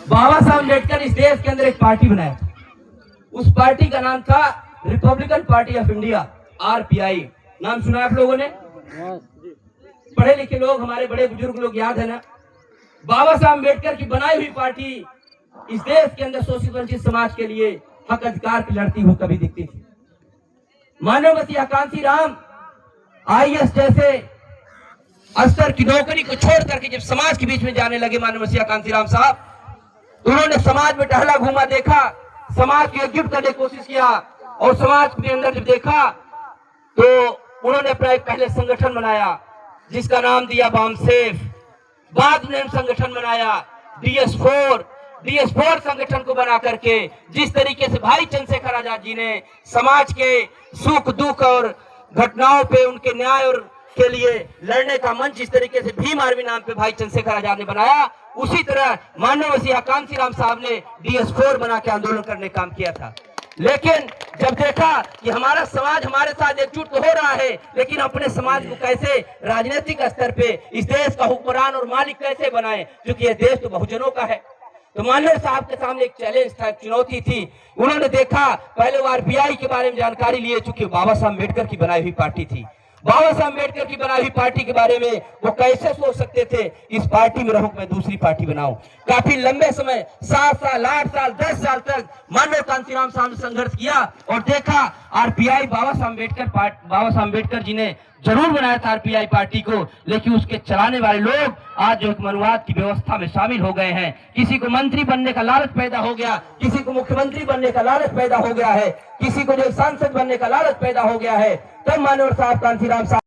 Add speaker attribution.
Speaker 1: बाबा साहब अम्बेडकर इस देश के अंदर एक पार्टी बनाया था। उस पार्टी का नाम था Republican party of India, RPI। नाम सुना आप लोगों ने? पढ़े लिखे लोग, हमारे बड़े बुजुर्ग लोग याद है ना? बाबा साहब अम्बेडकर की बनाई हुई पार्टी इस देश के अंदर शोषित वंचित समाज के लिए हक अधिकार की लड़ती हुई कभी दिखती थी। मानव मसीहा कांसीराम IAS जैसे अस्तर की नौकरी को छोड़ करके जब समाज के बीच में जाने लगे मानव मसीहा कांसीराम साहब, उन्होंने समाज में टहला घूमा, देखा, समाज को एकजुट करने की कोशिश किया और समाज के अंदर जब देखा तो उन्होंने अपना एक पहले संगठन बनाया जिसका नाम दिया बामसेफ। बाद में संगठन बनाया DS4 संगठन को बना करके जिस तरीके से भाई चंद्रशेखर आजाद जी ने समाज के सुख दुख और घटनाओं पे उनके न्याय और के लिए लड़ने का मंच जिस तरीके से भीम आर्मी नाम पे भाई चंद्रशेखर आजाद ने बनाया, उसी तरह मानव मसीहा कांसीराम साहब ने DS4 बना के आंदोलन करने का काम किया था। लेकिन जब देखा कि हमारा समाज हमारे साथ एकजुट तो हो रहा है, लेकिन अपने समाज को कैसे राजनीतिक स्तर पे इस देश का हुक्मरान और मालिक कैसे बनाए, क्योंकि यह देश तो बहुजनों का है। तो मानव साहब के सामने एक चैलेंज था, एक चुनौती थी। उन्होंने देखा, पहले वो RPI के बारे में जानकारी लिए, चूंकि बाबा साहब अम्बेडकर की बनाई हुई पार्टी थी। बाबा साहब अम्बेडकर की बनाई हुई पार्टी के बारे में वो कैसे सोच सकते थे इस पार्टी में रहूं, मैं दूसरी पार्टी बनाऊं। काफी लंबे समय 7 साल 8 साल 10 साल तक मानव कांसीराम साहब ने संघर्ष किया और देखा RPI बाबा साहब अम्बेडकर जी ने जरूर बनाया था RPI पार्टी को, लेकिन उसके चलाने वाले लोग आज जो मनुवाद की व्यवस्था में शामिल हो गए हैं। किसी को मंत्री बनने का लालच पैदा हो गया, किसी को मुख्यमंत्री बनने का लालच पैदा हो गया है, किसी को जो सांसद बनने का लालच पैदा हो गया है। तब मानव साहब कांसीराम साहब